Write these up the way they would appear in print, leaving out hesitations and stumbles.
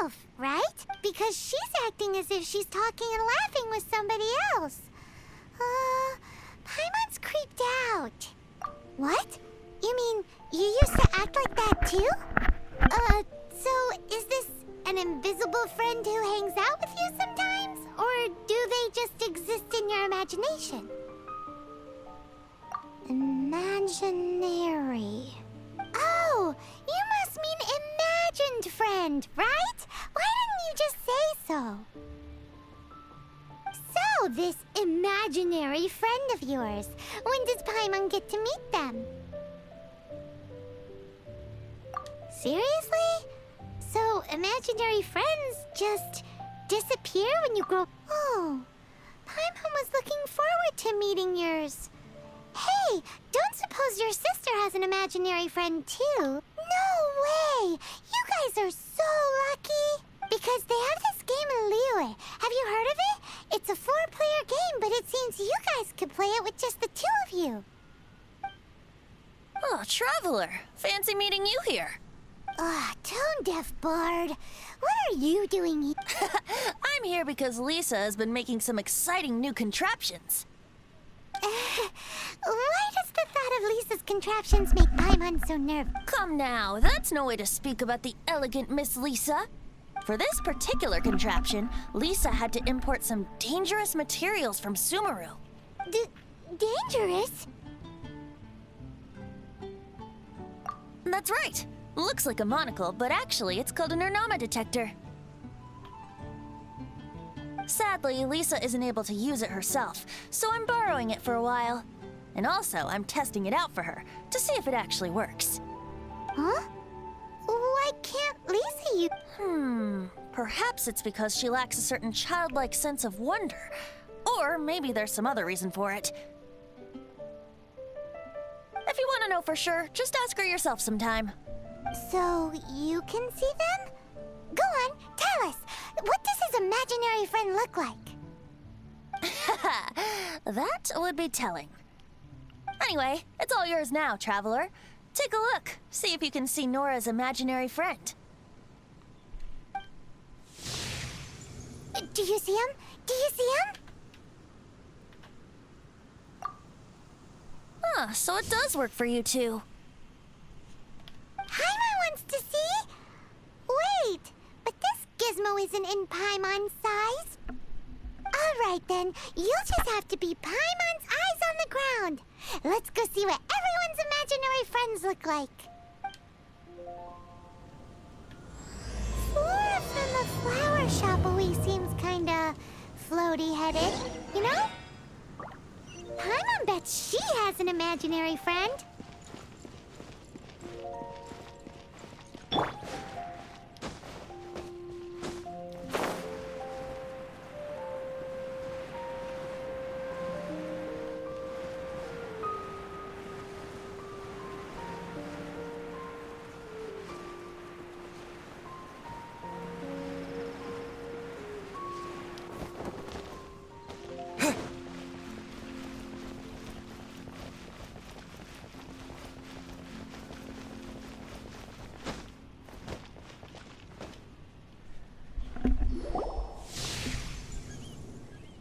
herself, right? Because she's acting as if she's talking and laughing with somebody else. Paimon's creeped out. What? You mean you used to act like that too? So is this an invisible friend who hangs out with you sometimes? Or do they just exist in your imagination? Imaginary. Oh, you must mean imagined friend, right? Why didn't you just say so? So, this imaginary friend of yours, when does Paimon get to meet them? Seriously? So, imaginary friends just disappear when you grow... Oh, Paimon was looking forward to meeting yours. Hey, don't suppose your sister has an imaginary friend too? No way! You guys are so lucky! Because they have this game in Liyue. Have you heard of it? It's a 4-player game, but it seems you guys could play it with just the 2 of you. Oh, Traveler. Fancy meeting you here. Tone-deaf bard. What are you doing here? I'm here because Lisa has been making some exciting new contraptions. Why does the thought of Lisa's contraptions make Paimon so nervous? Come now, that's no way to speak about the elegant Miss Lisa. For this particular contraption, Lisa had to import some dangerous materials from Sumeru. Dangerous? That's right. Looks like a monocle, but actually it's called a Nernama detector. Sadly, Lisa isn't able to use it herself, so I'm borrowing it for a while. And also, I'm testing it out for her, to see if it actually works. Huh? Why can't Lisa use... Perhaps it's because she lacks a certain childlike sense of wonder. Or maybe there's some other reason for it. If you want to know for sure, just ask her yourself sometime. So, you can see them? Go on, tell us. What does his imaginary friend look like? That would be telling. Anyway, it's all yours now, Traveler. Take a look. See if you can see Nora's imaginary friend. Do you see him? Do you see him? So it does work for you two. Paimon wants to see? Wait, but this gizmo isn't in Paimon's size. Alright then, you'll just have to be Paimon's eyes on the ground. Let's go see what everyone's imaginary friends look like. Flora from the flower shop always seems kinda floaty-headed, you know? Paimon bets she has an imaginary friend.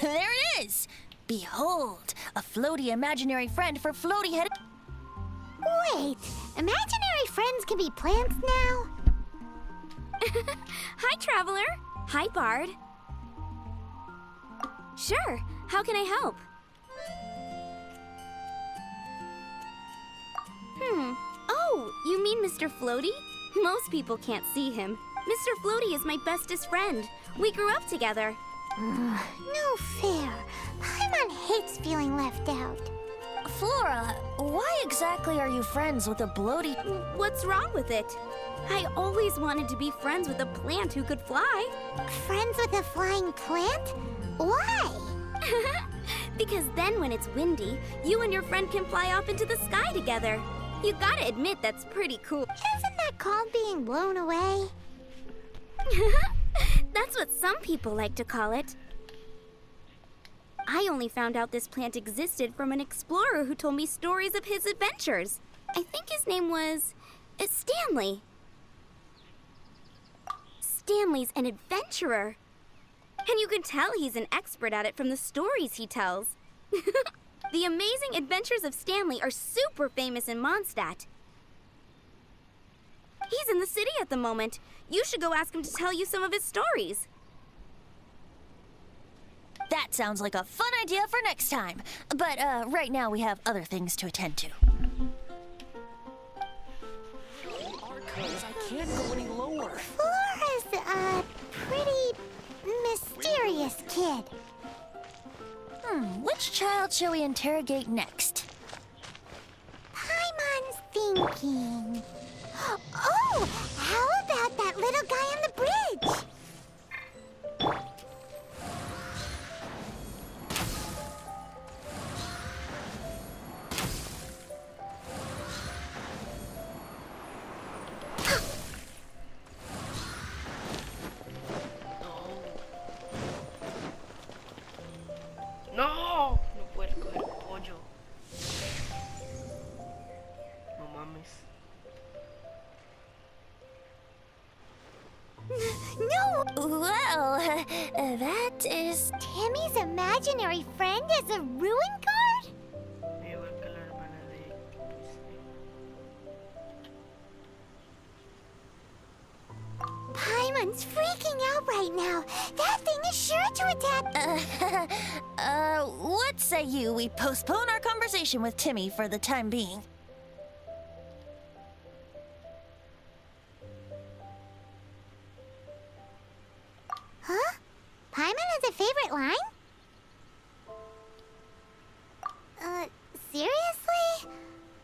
There it is! Behold, a floaty imaginary friend for floaty-headed... Wait, imaginary friends can be plants now? Hi, Traveler. Hi, Bard. Sure, how can I help? Oh, you mean Mr. Floaty? Most people can't see him. Mr. Floaty is my bestest friend. We grew up together. No fair. Paimon hates feeling left out. Flora, why exactly are you friends with a bloaty... What's wrong with it? I always wanted to be friends with a plant who could fly. Friends with a flying plant? Why? Because then when it's windy, you and your friend can fly off into the sky together. You gotta admit that's pretty cool. Isn't that called being blown away? That's what some people like to call it. I only found out this plant existed from an explorer who told me stories of his adventures. I think his name was... Stanley. Stanley's an adventurer. And you can tell he's an expert at it from the stories he tells. The Amazing Adventures of Stanley are super famous in Mondstadt. He's in the city at the moment. You should go ask him to tell you some of his stories. That sounds like a fun idea for next time. But right now we have other things to attend to. Archives, I can't go any lower. Flora's a pretty mysterious kid. Which child shall we interrogate next? Paimon's thinking. Oh, how about that little guy on the bridge? No, no puedes coger pollo. No mames. No! Well, that is... Timmy's imaginary friend is a ruin guard? Igual que la hermana de Paimon's freaking out right now. That thing is sure to attack. what say you we postpone our conversation with Timmy for the time being? Huh? Paimon has a favorite line? Seriously?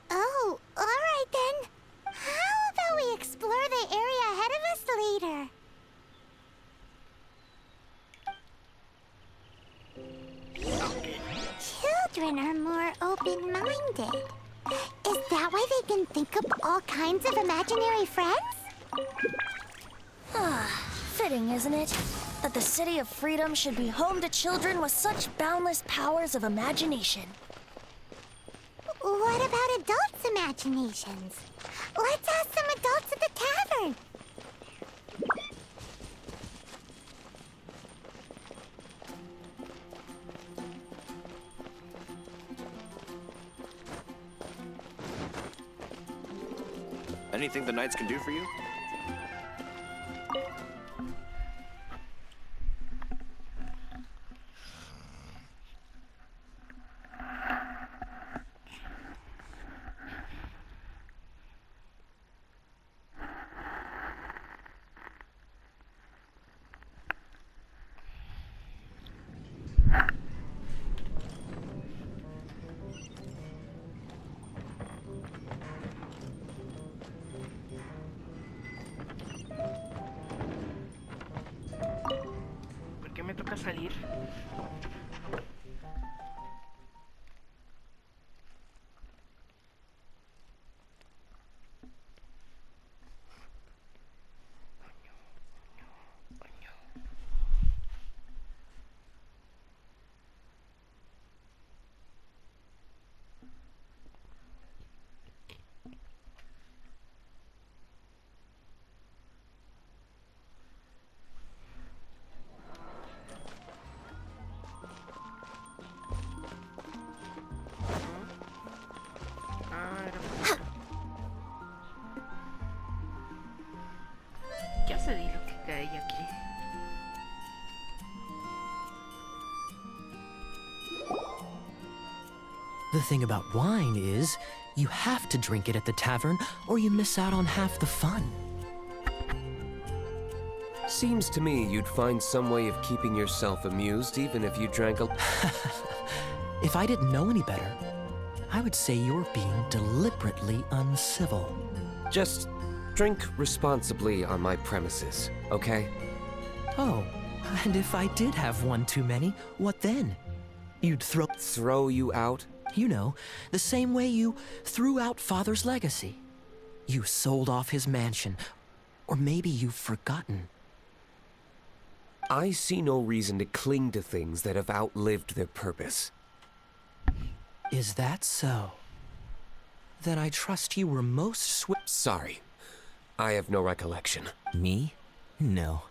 Oh, alright then. How about we explore the area ahead of us later? Children are more open-minded. Is that why they can think up all kinds of imaginary friends? Fitting, isn't it? That the City of Freedom should be home to children with such boundless powers of imagination. What about adults' imaginations? Let's ask some adults at the tavern. Anything the knights can do for you? ¿Por qué me toca salir? ¿Qué hace Dilo que cae aquí? The thing about wine is, you have to drink it at the tavern, or you miss out on half the fun. Seems to me you'd find some way of keeping yourself amused even if you drank a... If I didn't know any better, I would say you're being deliberately uncivil. Just drink responsibly on my premises, okay? Oh, and if I did have one too many, what then? You'd Throw you out? You know, the same way you threw out Father's legacy. You sold off his mansion, or maybe you've forgotten. I see no reason to cling to things that have outlived their purpose. Is that so? Then I trust you were most Sorry, I have no recollection. Me? No.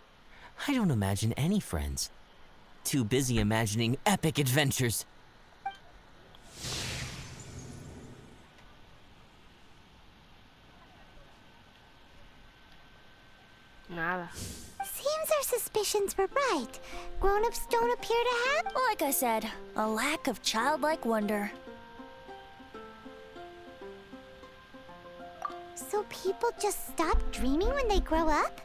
I don't imagine any friends. Too busy imagining epic adventures. Nada. Seems our suspicions were right. Grown-ups don't appear to have... Like I said, a lack of childlike wonder. So people just stop dreaming when they grow up?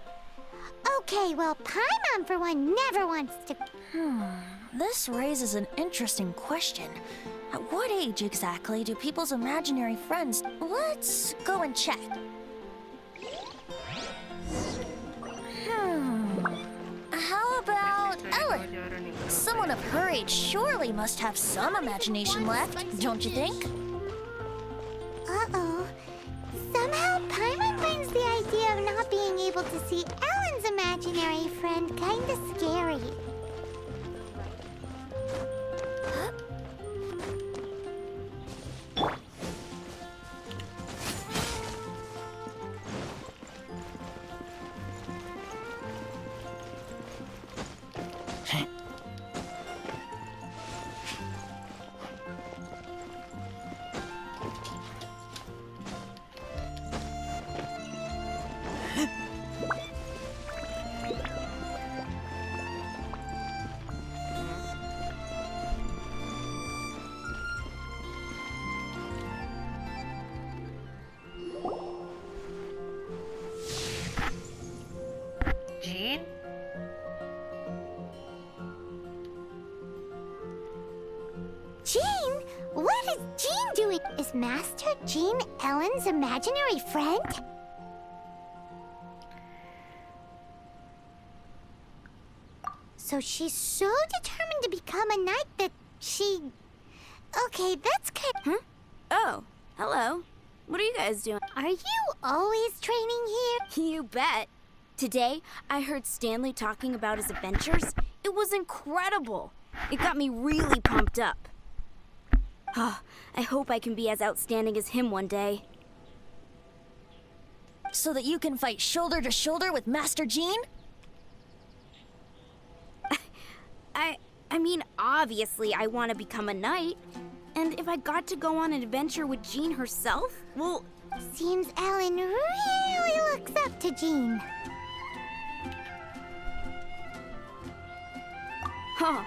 Okay, well, Paimon, for one, never wants to... This raises an interesting question. At what age exactly do people's imaginary friends... Let's go and check. How about Ellen? Someone of her age surely must have some imagination left, don't you think? Uh-oh. Somehow, Paimon finds the idea of not being able to see Ellen's imaginary friend kinda scary. Jean? Jean? What is Jean doing? Is Master Jean Ellen's imaginary friend? So she's so determined to become a knight that she... Okay, that's kind... Oh, hello. What are you guys doing? Are you always training here? You bet. Today, I heard Stanley talking about his adventures. It was incredible. It got me really pumped up. Oh, I hope I can be as outstanding as him one day. So that you can fight shoulder to shoulder with Master Jean? I mean, obviously I want to become a knight. And if I got to go on an adventure with Jean herself, well... Seems Ellen really looks up to Jean. Huh,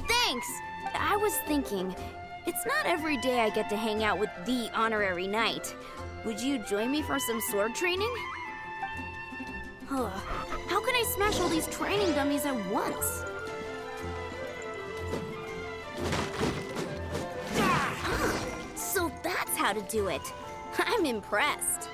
thanks! I was thinking, it's not every day I get to hang out with the honorary knight. Would you join me for some sword training? Huh, how can I smash all these training dummies at once? So that's how to do it. I'm impressed.